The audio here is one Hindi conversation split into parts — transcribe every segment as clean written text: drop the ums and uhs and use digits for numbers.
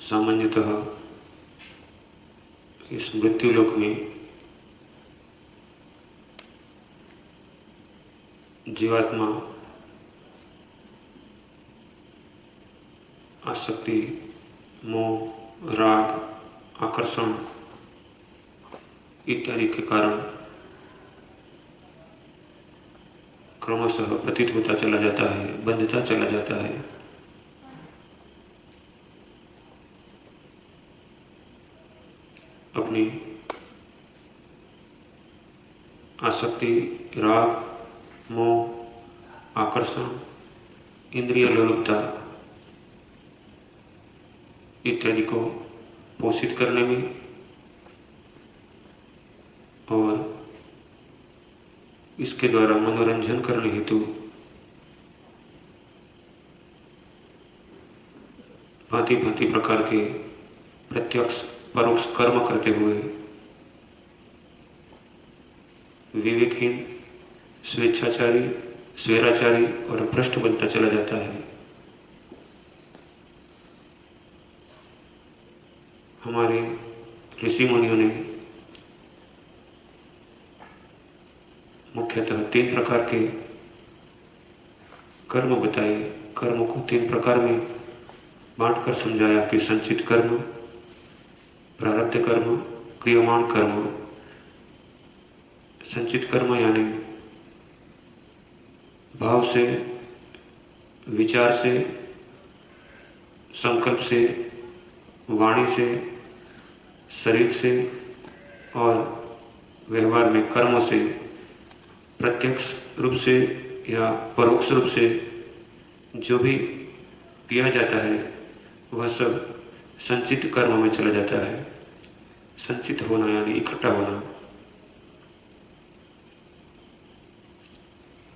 सामान्यतः इस मृत्युलोक में जीवात्मा आसक्ति, मोह, राग, आकर्षण इत्यादि के कारण क्रमशः पतित होता चला जाता है, बंधता चला जाता है। अपनी आसक्ति, राग, मोह, आकर्षण, इंद्रिय लोलुपता इत्यादि को पोषित करने में और इसके द्वारा मनोरंजन करने हेतु भांति भांति प्रकार के प्रत्यक्ष परोक्ष कर्म करते हुए विवेकहीन, स्वेच्छाचारी, स्वैराचारी और भ्रष्ट बनता चला जाता है। हमारे ऋषि मुनियों ने मुख्यतः 3 प्रकार के कर्म बताए। कर्म को 3 प्रकार में बांटकर समझाया कि संचित कर्म, प्रारब्ध कर्म, क्रियमाण कर्म। संचित कर्म यानी भाव से, विचार से, संकल्प से, वाणी से, शरीर से और व्यवहार में कर्मों से प्रत्यक्ष रूप से या परोक्ष रूप से जो भी किया जाता है वह सब संचित कर्म में चला जाता है। संचित होना यानी इकट्ठा होना।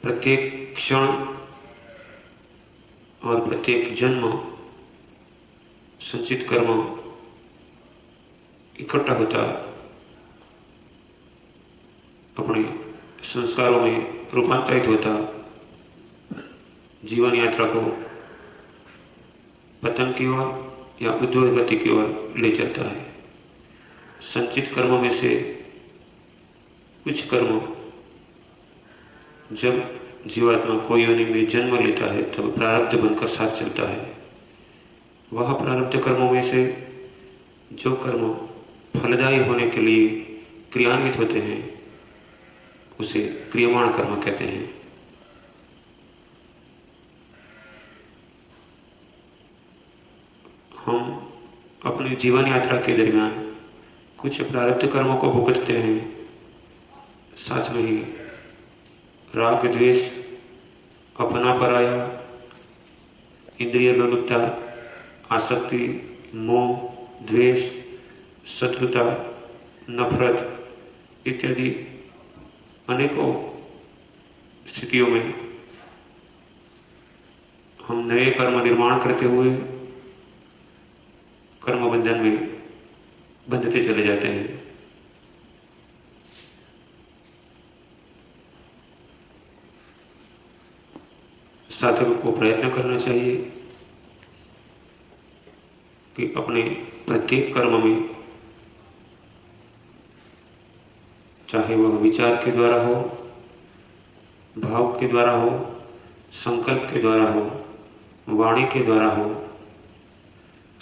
प्रत्येक क्षण और प्रत्येक जन्म संचित कर्म इकट्ठा होता अपने संस्कारों में रूपांतरित होता जीवन यात्रा को पतन की ओर या उद्योगति की ओर ले चलता है। संचित कर्मों में से कुछ कर्म जब जीवात्मा कोई योनि में जन्म लेता है तब प्रारब्ध बनकर साथ चलता है। वह प्रारब्ध कर्मों में से जो कर्म फलदायी होने के लिए क्रियान्वित होते हैं उसे क्रियमाण कर्म कहते हैं। हम अपने जीवन यात्रा के दरमियान कुछ प्रारब्ध कर्मों को भुगतते हैं, साथ में ही राग, द्वेष, अपना पराया, इंद्रिय लोलुपता, आसक्ति, मोह, द्वेष, शत्रुता, नफरत इत्यादि अनेकों स्थितियों में हम नए कर्म निर्माण करते हुए कर्म बंधन में बंधते चले जाते हैं। साधक को प्रयत्न करना चाहिए कि अपने प्रत्येक कर्म में, चाहे वह विचार के द्वारा हो, भाव के द्वारा हो, संकल्प के द्वारा हो, वाणी के द्वारा हो,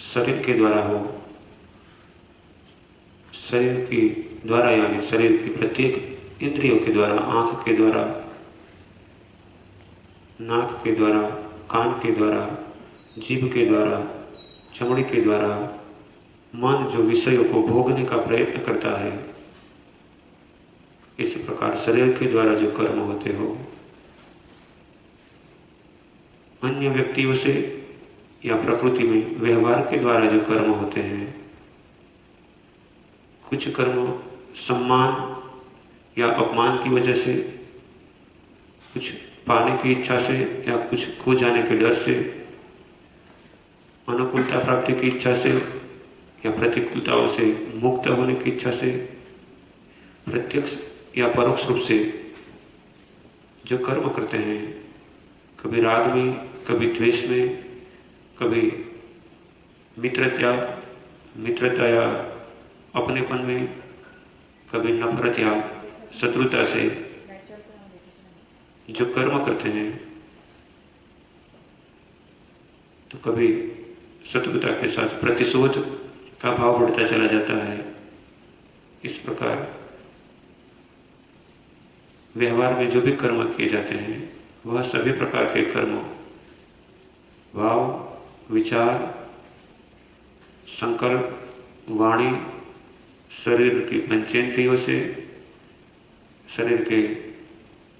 शरीर के द्वारा हो, शरीर के द्वारा यानी शरीर की प्रत्येक इंद्रियों के द्वारा, आंख के द्वारा, नाक के द्वारा, कान के द्वारा, जीभ के द्वारा, चमड़ी के द्वारा, मन जो विषयों को भोगने का प्रयत्न करता है, इस प्रकार शरीर के द्वारा जो कर्म होते हो, अन्य व्यक्तियों से या प्रकृति में व्यवहार के द्वारा जो कर्म होते हैं, कुछ कर्म सम्मान या अपमान की वजह से, कुछ पाने की इच्छा से या कुछ खो जाने के डर से, अनुकूलता प्राप्ति की इच्छा से या प्रतिकूलताओं से मुक्त होने की इच्छा से, प्रत्यक्ष या परोक्ष रूप से जो कर्म करते हैं, कभी राग में, कभी द्वेष में, कभी मित्र त्याग, मित्रता या अपनेपन में, कभी नफरत या शत्रुता से जो कर्म करते हैं, तो कभी शत्रुता के साथ प्रतिशोध का भाव बढ़ता चला जाता है। इस प्रकार व्यवहार में जो भी कर्म किए जाते हैं वह सभी प्रकार के कर्म भाव, विचार, संकल्प, वाणी, शरीर की पंचेंद्रियों से, शरीर के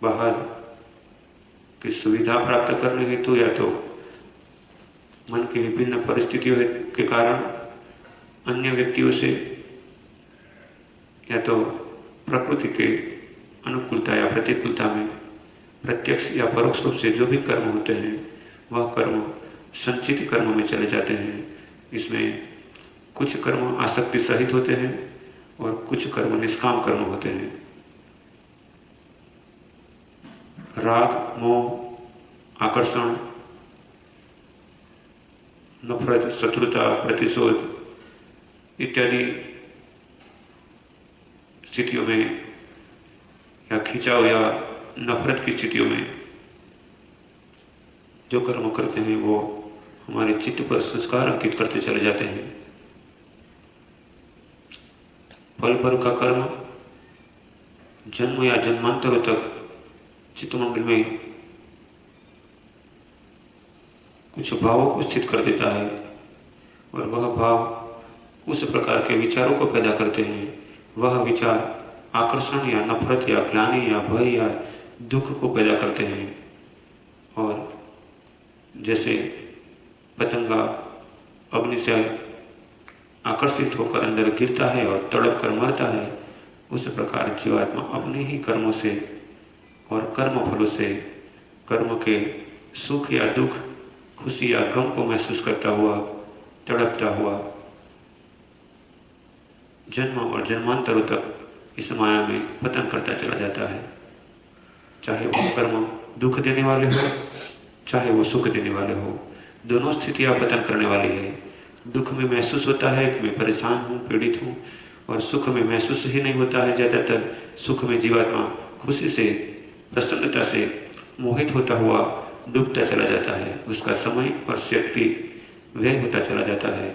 बाहर की सुविधा प्राप्त करने हेतु या तो मन की विभिन्न परिस्थितियों के कारण अन्य व्यक्तियों से, या तो प्रकृति के अनुकूलता या प्रतिकूलता में प्रत्यक्ष या परोक्ष रूप से जो भी कर्म होते हैं वह कर्म संचित कर्म में चले जाते हैं। इसमें कुछ कर्म आसक्ति सहित होते हैं और कुछ कर्म निष्काम कर्म होते हैं। राग, मोह, आकर्षण, नफरत, शत्रुता, प्रतिशोध इत्यादि स्थितियों में या खिंचाव या नफरत की स्थितियों में जो कर्म करते हैं वो हमारे चित्त पर संस्कार अंकित करते चले जाते हैं। पल पल का कर्म जन्म या जन्मांतरों तक चित्तमंडल में कुछ भावों को स्थित कर देता है और वह भाव उस प्रकार के विचारों को पैदा करते हैं। वह विचार आकर्षण या नफरत या ग्लानि या भय या दुख को पैदा करते हैं। और जैसे पतंगा अग्नि से आकर्षित होकर अंदर गिरता है और तड़प कर मरता है, उस प्रकार जीवात्मा अपने ही कर्मों से और कर्म फलों से कर्म के सुख या दुख, खुशी या गम को महसूस करता हुआ, तड़पता हुआ जन्म और जन्मांतरों तक इस माया में पतन करता चला जाता है। चाहे वो कर्म दुख देने वाले हो, चाहे वो सुख देने वाले हो, दोनों स्थितियां पतन करने वाली है। दुख में महसूस होता है कि मैं परेशान हूँ, पीड़ित हूँ, और सुख में महसूस ही नहीं होता है। ज़्यादातर सुख में जीवात्मा खुशी से, प्रसन्नता से मोहित होता हुआ डूबता चला जाता है। उसका समय और शक्ति व्यय होता चला जाता है।